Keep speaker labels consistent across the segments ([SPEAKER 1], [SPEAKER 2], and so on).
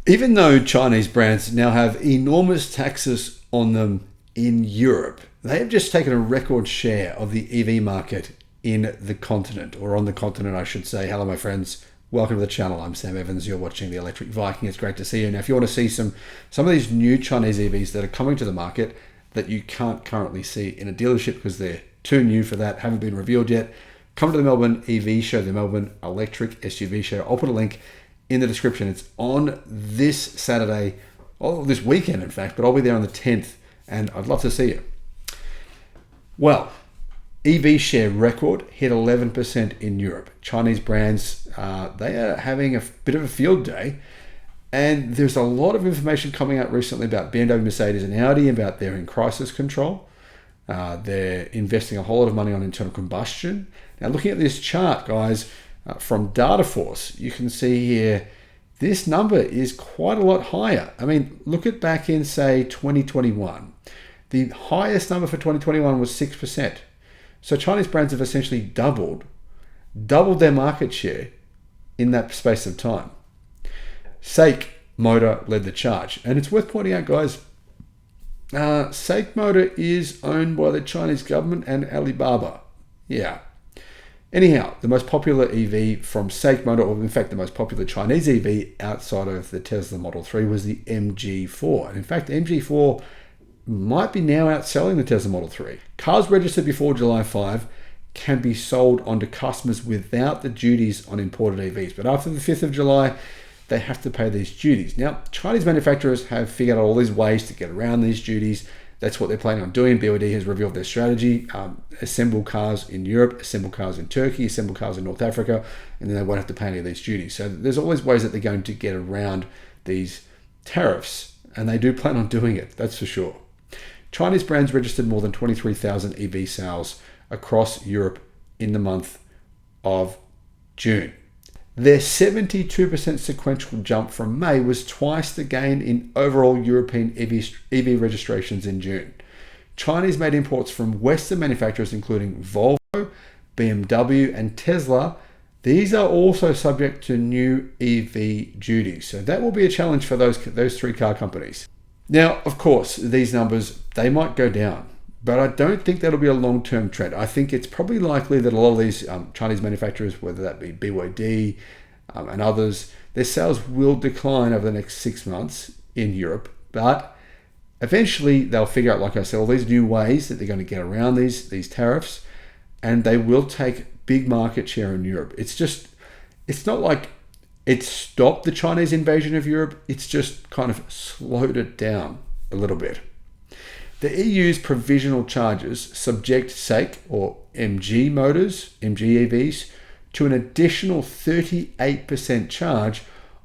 [SPEAKER 1] Even though Chinese brands now have enormous taxes on them in Europe, they have just taken a record share of the EV market in the continent, or on the continent, I should say. Hello, my friends. Welcome to the channel. I'm Sam Evans. You're watching the Electric Viking. It's great to see you. Now, if you want to see some of these new Chinese EVs that are coming to the market that you can't currently see in a dealership because they're too new for that, haven't been revealed yet, come to the Melbourne EV show, the Melbourne Electric SUV show. I'll put a link in the description. It's on this Saturday, or this weekend in fact, but I'll be there on the 10th and I'd love to see you. Well, EV share record hit 11% in Europe. Chinese brands, they are having a bit of a field day, and there's a lot of information coming out recently about BMW, Mercedes and Audi about their in crisis control. They're investing a whole lot of money on internal combustion. Now, looking at this chart, guys, from Dataforce, you can see here, this number is quite a lot higher. I mean, look at back in, say, 2021. The highest number for 2021 was 6%. So Chinese brands have essentially doubled their market share in that space of time. SAIC Motor led the charge. And it's worth pointing out, guys, SAIC Motor is owned by the Chinese government and Alibaba. Yeah. Anyhow, the most popular EV from SAIC Motor, or in fact the most popular Chinese EV outside of the Tesla Model 3, was the MG4. And in fact, the MG4 might be now outselling the Tesla Model 3. Cars registered before July 5 can be sold onto customers without the duties on imported EVs. But after the 5th of July, they have to pay these duties. Now, Chinese manufacturers have figured out all these ways to get around these duties. That's what they're planning on doing. BYD has revealed their strategy. Assemble cars in Europe, assemble cars in Turkey, assemble cars in North Africa, and then they won't have to pay any of these duties. So there's always ways that they're going to get around these tariffs, and they do plan on doing it, that's for sure. Chinese brands registered more than 23,000 EV sales across Europe in the month of June. Their 72% sequential jump from May was twice the gain in overall European EV registrations in June. Chinese made imports from Western manufacturers including Volvo, BMW and Tesla. These are also subject to new EV duties. So that will be a challenge for those three car companies. Now, of course, these numbers, they might go down, but I don't think that'll be a long-term trend. I think it's probably likely that a lot of these Chinese manufacturers, whether that be BYD and others, their sales will decline over the next 6 months in Europe. But eventually they'll figure out, like I said, all these new ways that they're going to get around these tariffs, and they will take big market share in Europe. It's not like it stopped the Chinese invasion of Europe. It's just kind of slowed it down a little bit. The EU's provisional charges subject SAIC or MG motors, MG EVs, to an additional 38% charge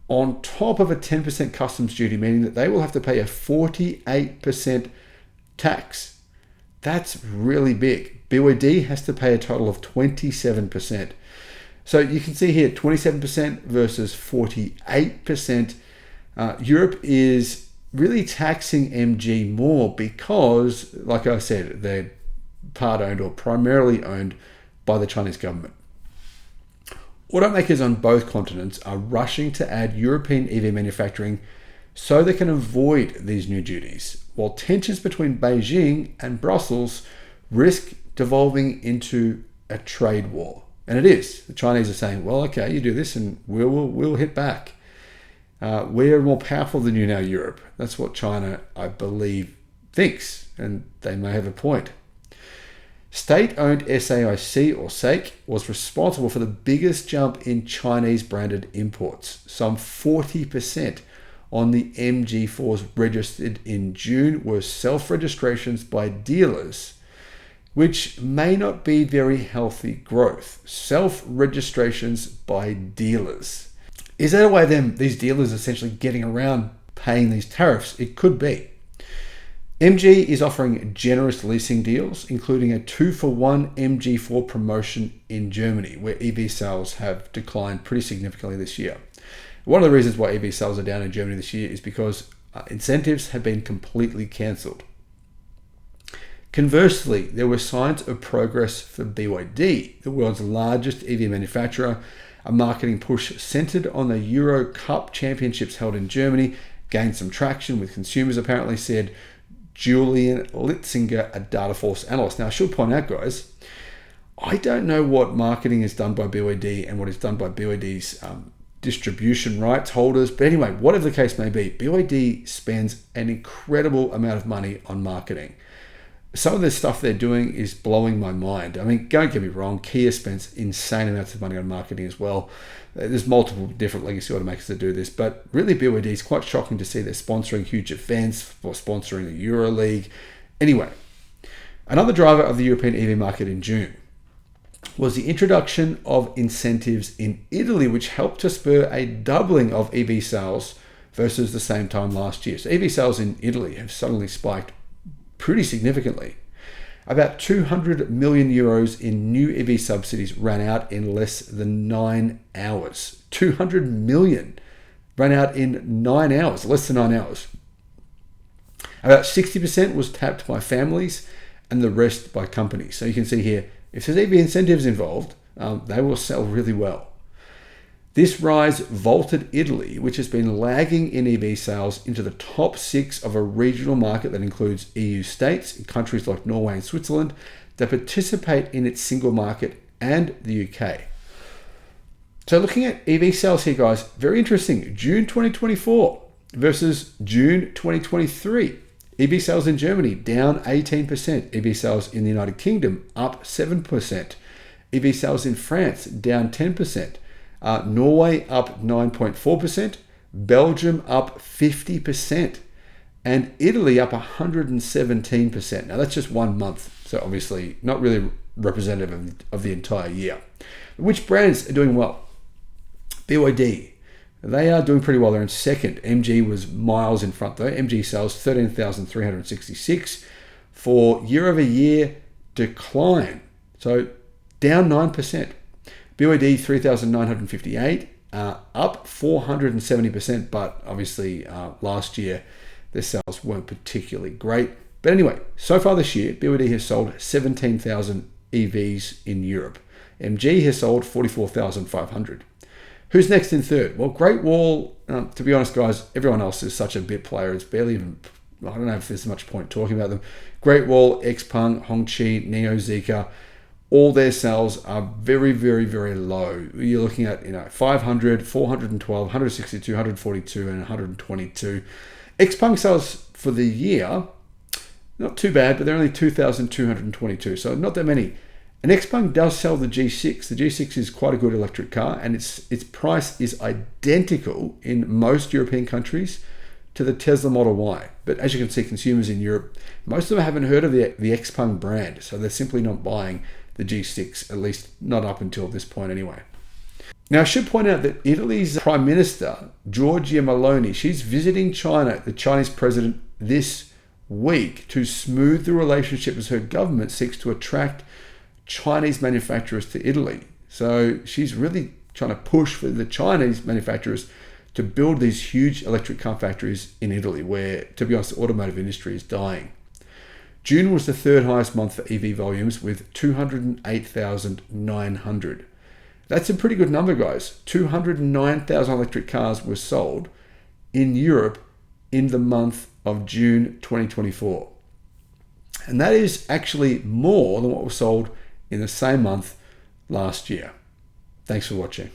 [SPEAKER 1] on top of a 10% customs duty, meaning that they will have to pay a 48% tax. That's really big. BYD has to pay a total of 27%. So you can see here 27% versus 48%. Europe is really taxing MG more because, like I said, they're part owned or primarily owned by the Chinese government. Automakers on both continents are rushing to add European EV manufacturing so they can avoid these new duties, while tensions between Beijing and Brussels risk devolving into a trade war. And it is. The Chinese are saying, well, okay, you do this and we'll hit back. We're more powerful than you now, Europe. That's what China, I believe, thinks, and they may have a point. State-owned SAIC or SAIC was responsible for the biggest jump in Chinese branded imports, some 40% on the MG4s registered in June were self-registrations by dealers, which may not be very healthy growth. Self-registrations by dealers. Is that a way these dealers essentially getting around paying these tariffs? It could be. MG is offering generous leasing deals, including a 2-for-1 MG4 promotion in Germany, where EV sales have declined pretty significantly this year. One of the reasons why EV sales are down in Germany this year is because incentives have been completely cancelled. Conversely, there were signs of progress for BYD, the world's largest EV manufacturer, A marketing push centered on the Euro Cup championships held in Germany gained some traction with consumers, apparently, said Julian Litzinger, a Dataforce analyst. Now, I should point out, guys, I don't know what marketing is done by BYD and what is done by BYD's distribution rights holders. But anyway, whatever the case may be, BYD spends an incredible amount of money on marketing. Some of the stuff they're doing is blowing my mind. I mean, don't get me wrong, Kia spends insane amounts of money on marketing as well. There's multiple different legacy automakers that do this, but really BYD is quite shocking to see they're sponsoring huge events or sponsoring the Euro League. Anyway, another driver of the European EV market in June was the introduction of incentives in Italy, which helped to spur a doubling of EV sales versus the same time last year. So EV sales in Italy have suddenly spiked pretty significantly. About 200 million euros in new EV subsidies ran out in less than 9 hours. 200 million ran out in 9 hours, less than 9 hours. About 60% was tapped by families and the rest by companies. So you can see here, if there's EV incentives involved, they will sell really well. This rise vaulted Italy, which has been lagging in EV sales, into the top 6 of a regional market that includes EU states and countries like Norway and Switzerland that participate in its single market and the UK. So looking at EV sales here, guys, very interesting. June 2024 versus June 2023. EV sales in Germany down 18%. EV sales in the United Kingdom up 7%. EV sales in France down 10%. Norway up 9.4%, Belgium up 50%, and Italy up 117%. Now that's just 1 month, so obviously not really representative of the entire year. Which brands are doing well? BYD. They are doing pretty well. They're in second. MG was miles in front though. MG sales 13,366 for year-over-year decline. So down 9%. BYD 3,958, up 470%, but obviously last year their sales weren't particularly great. But anyway, so far this year, BYD has sold 17,000 EVs in Europe. MG has sold 44,500. Who's next in third? Well, Great Wall, to be honest, guys, everyone else is such a bit player. It's barely even, I don't know if there's much point talking about them. Great Wall, Xpeng, Hongqi, Neo, Zeekr, all their sales are very, very, very low. You're looking at 500, 412, 162, 142, and 122. Xpeng sales for the year, not too bad, but they're only 2,222, so not that many. And Xpeng does sell the G6. The G6 is quite a good electric car, and its price is identical in most European countries to the Tesla Model Y. But as you can see, consumers in Europe, most of them haven't heard of the Xpeng brand, so they're simply not buying the G6, at least not up until this point anyway. Now, I should point out that Italy's Prime Minister, Giorgia Meloni, she's visiting China, the Chinese president, this week to smooth the relationship as her government seeks to attract Chinese manufacturers to Italy. So she's really trying to push for the Chinese manufacturers to build these huge electric car factories in Italy, where, to be honest, the automotive industry is dying. June was the third highest month for EV volumes with 208,900. That's a pretty good number, guys. 209,000 electric cars were sold in Europe in the month of June 2024. And that is actually more than what was sold in the same month last year. Thanks for watching.